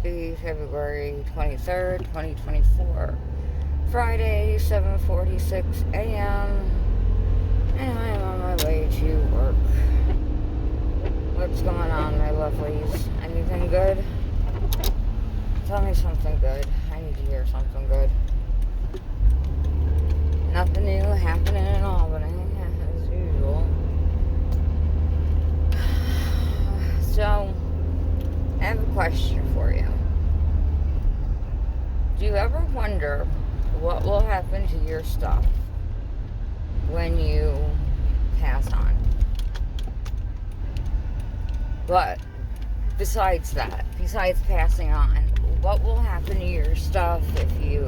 be February 23rd, 2024. Friday, 7:46 a.m. And I am on my way to work. What's going on, my lovelies? Anything good? Tell me something good. I need to hear something good. Nothing new happening in Albany, as usual. So, I have a question for you. Do you ever wonder what will happen to your stuff when you pass on? But besides that, besides passing on, what will happen to your stuff if you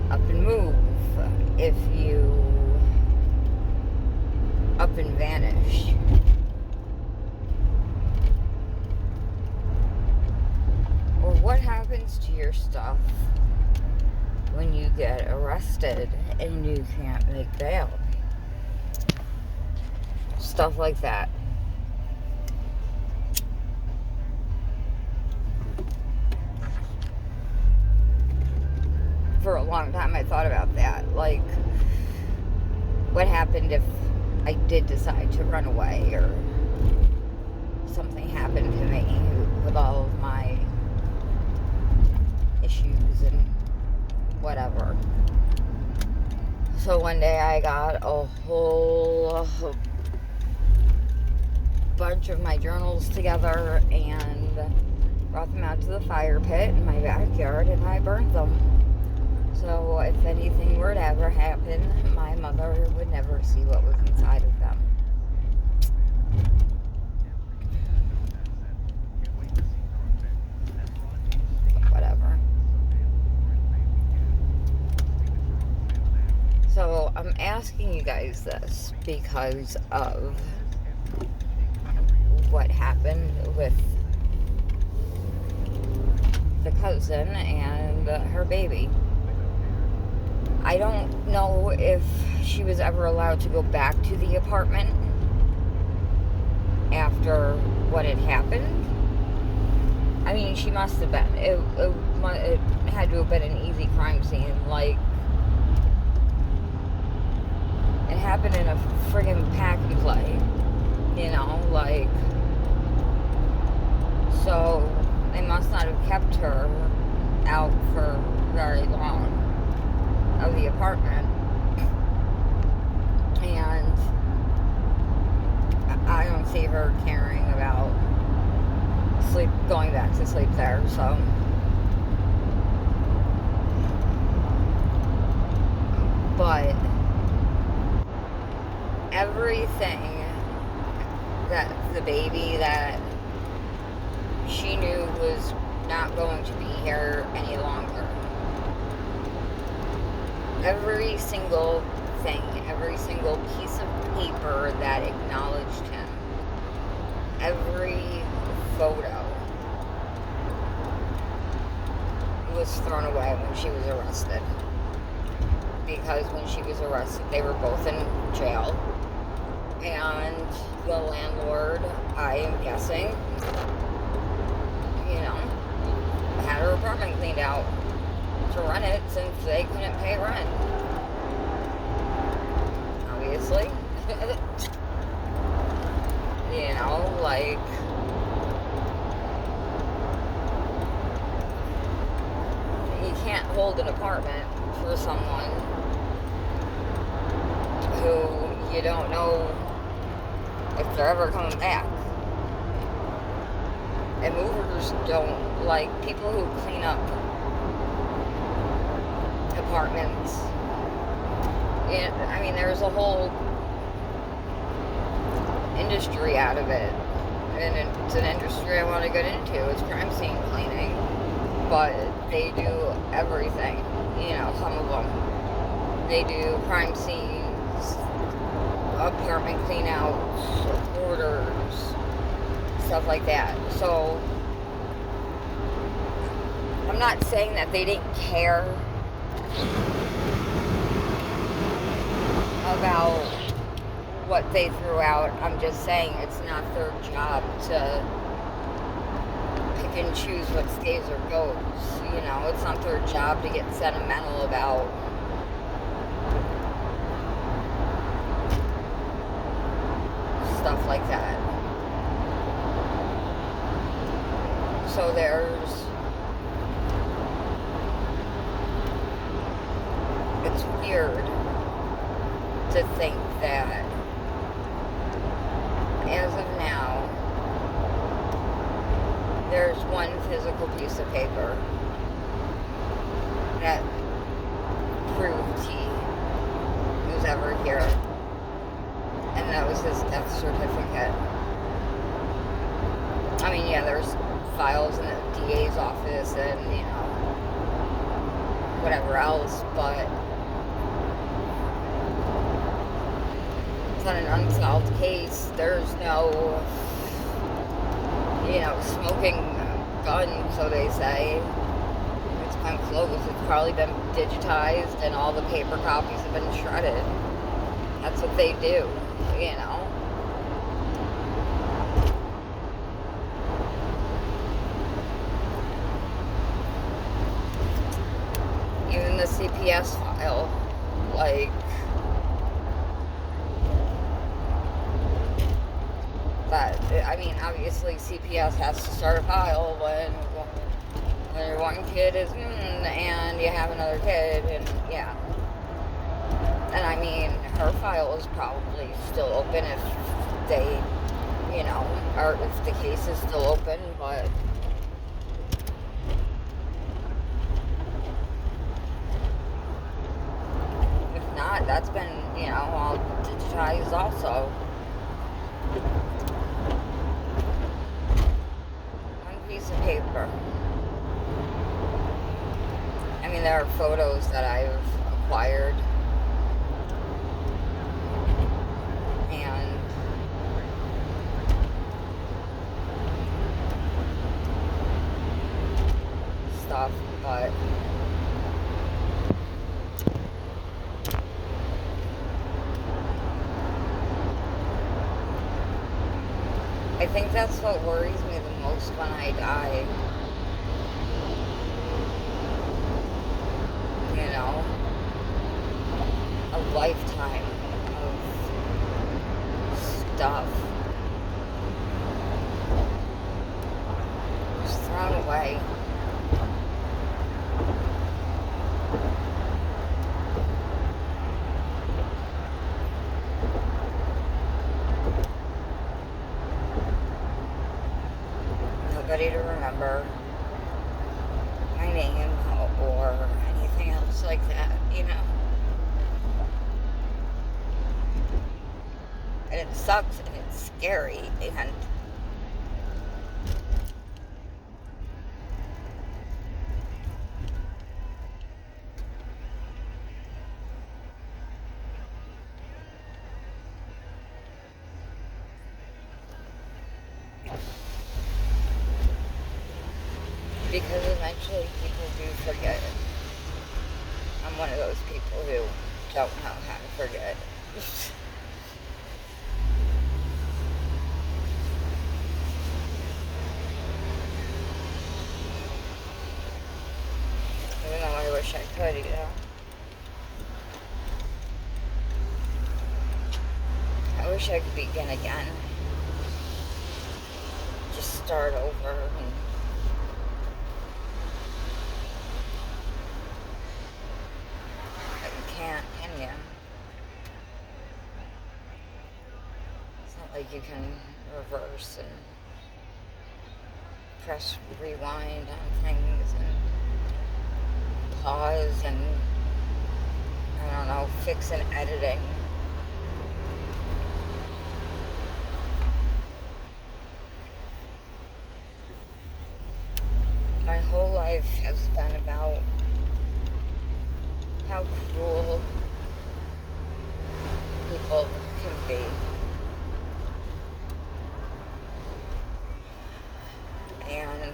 up and move, if you up and vanish? Or what happens to your stuff when you get arrested and you can't make bail? Stuff like that. For a long time I thought about that. Like, what happened if I did decide to run away or something happened to me with all of my issues and whatever. So one day I got a whole bunch of my journals together and brought them out to the fire pit in my backyard and I burned them. So if anything were to ever happen, my mother would never see what was inside of them. Whatever. So I'm asking you guys this because of what happened with the cousin and her baby. I don't know if she was ever allowed to go back to the apartment after what had happened. I mean, she must have been. It had to have been an easy crime scene. Like, it happened in a friggin' pack and play. You know, like, so they must not have kept her out for very long of the apartment, and I don't see her caring about going back to sleep there. So but everything that the baby that she knew was not going to be here any longer, every single thing, every single piece of paper that acknowledged him, every photo was thrown away when she was arrested. Because when she was arrested, they were both in jail. And the landlord, I am guessing, had her apartment cleaned out to rent it since they couldn't pay rent. Obviously. Like, you can't hold an apartment for someone who you don't know if they're ever coming back. And movers don't, like, people who clean up apartments. There's a whole industry out of it. And it's an industry I want to get into. It's crime scene cleaning. But they do everything. Some of them. They do crime scenes, apartment clean outs, orders, stuff like that. So I'm not saying that they didn't care about what they threw out. I'm just saying it's not their job to pick and choose what stays or goes. You know, it's not their job to get sentimental about stuff like that. So it's weird to think that as of now, there's one physical piece of paper that proved he was ever here, and that was his death certificate. I mean, yeah, there's files in the DA's office and, you know, whatever else, but it's not an unsolved case. There's no, you know, smoking gun, so they say. It's been closed. It's probably been digitized and all the paper copies have been shredded. That's what they do, you know. Even the CPS file, like, that, I mean, obviously CPS has to start a file when your one kid is and you have another kid, and yeah. And I mean, her file is probably still open if they, you know, or if the case is still open, but if not, that's been, you know, all digitized also. One piece of paper. I mean, there are photos that I've acquired and stuff, but I think that's what worries me the most when I die. You know, a lifetime of stuff just thrown away. Nobody to remember my name or anything else like that, you know. And it sucks and it's scary, and because eventually people do forget. I'm one of those people who don't know how to forget. Even though I wish I could, you know. I wish I could begin again. Just start over and can't, can you? It's not like you can reverse and press rewind on things and pause and, I don't know, fix an editing. My whole life has been about how cruel people can be. And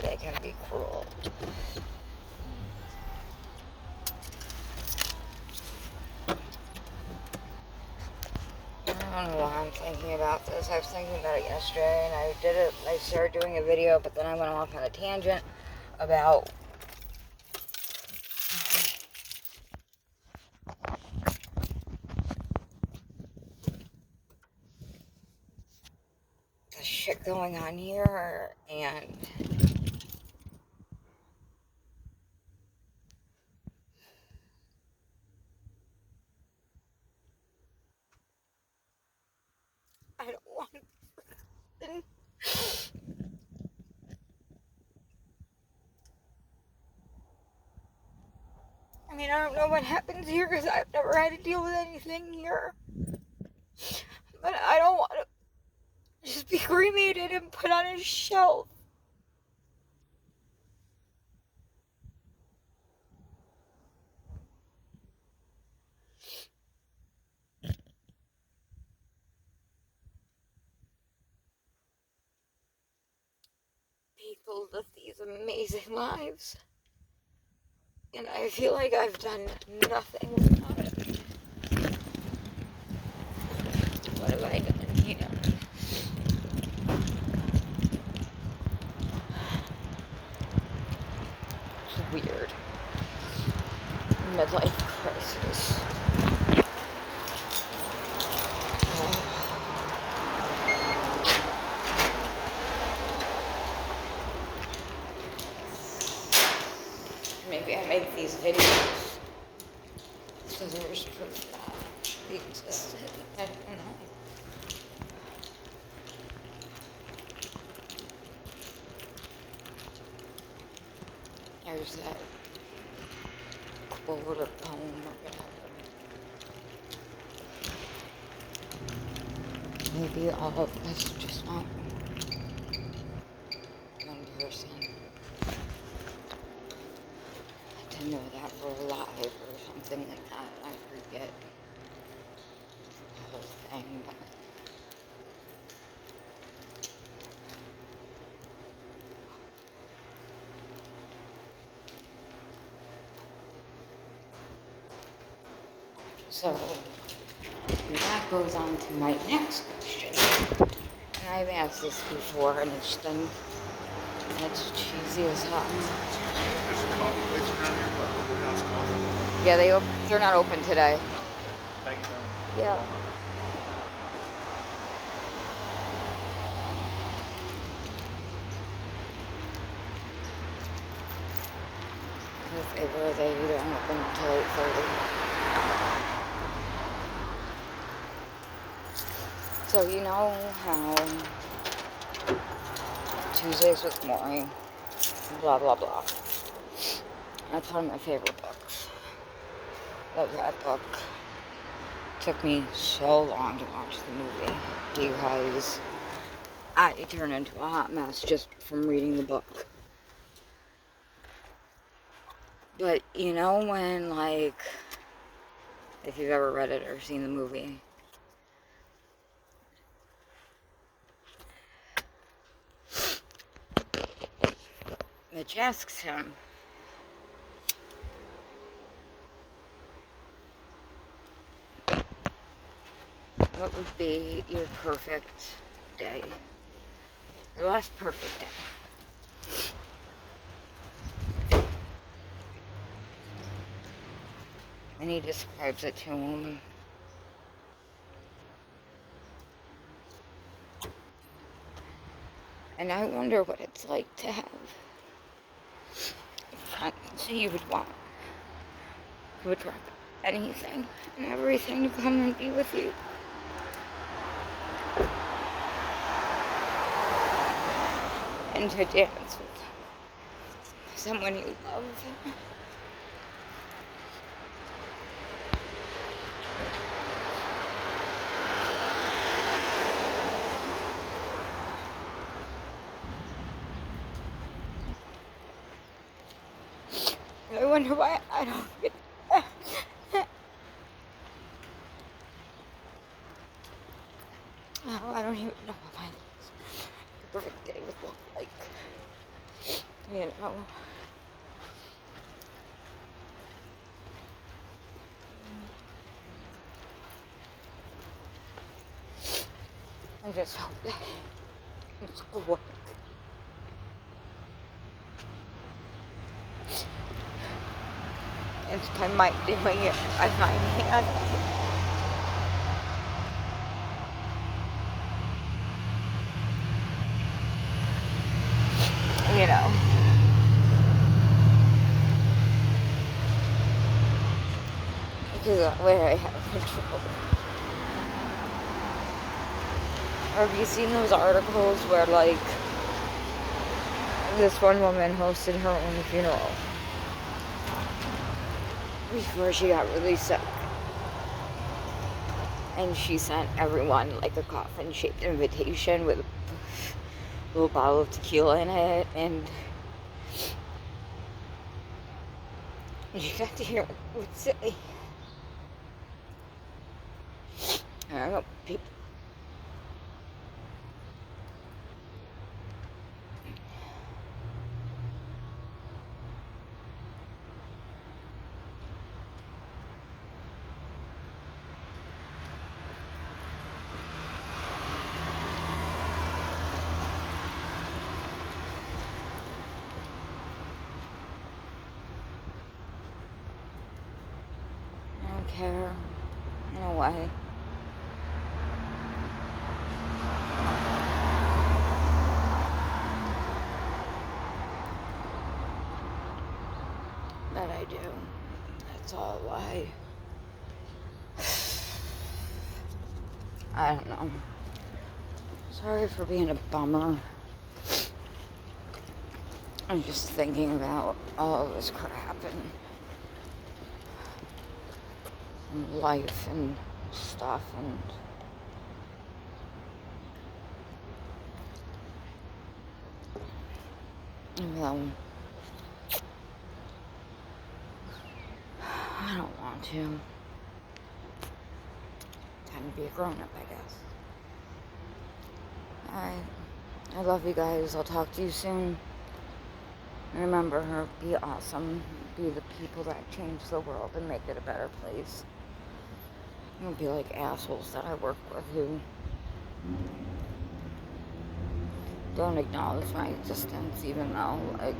they can be cruel. don't know why I'm thinking about this. I was thinking about it yesterday, and I started doing a video, but then I went off on a tangent about the shit going on here, and I don't want to. I mean, I don't know what happens here because I've never had to deal with anything here. But I don't want to just be cremated and put on a shelf. People live these amazing lives. And I feel like I've done nothing about it. What have I done, you know? It's weird. Midlife crisis. Maybe I make these videos so there's proof that they existed. I don't know. There's that quote or poem or whatever. Maybe all of this is just not one person. I didn't know that we're alive or something like that. I forget the whole thing, but so that goes on to my next question. And I've asked this before, and it's cheesy as hell. Yeah, they're not open today. Thank you. Yeah. If they were, they don't open until 8:30. So you know how Tuesdays with Maury, blah blah blah. That's one of my favorite books. Love that book. Took me so long to watch the movie because I turned into a hot mess just from reading the book. But you know when, like, if you've ever read it or seen the movie, Mitch asks him, what would be your perfect day? Your last perfect day. And he describes it to him. And I wonder what it's like to have friends you would want, who would drop anything and everything to come and be with you. And to dance with someone you love. I wonder why I don't get oh, I don't even know what my perfect day would look like. You know. I just hope that it's will work. It's by Mike doing it by my hand. You know. Because that way I have control. Or have you seen those articles where, like, this one woman hosted her own funeral before she got really sick? And she sent everyone, like, a coffin-shaped invitation with a little bottle of tequila in it, and you got to hear what it would say. I don't know, people. I don't care, in a way. But I do. That's all why. I don't know. Sorry for being a bummer. I'm just thinking about all of this crap and life and stuff and well, I don't want to. Time to be a grown-up, I guess. Alright. I love you guys. I'll talk to you soon. Remember, be awesome. Be the people that change the world and make it a better place. Don't be like assholes that I work with who don't acknowledge my existence, even though, like,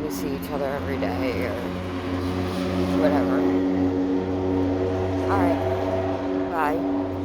we see each other every day or whatever. Alright. Bye.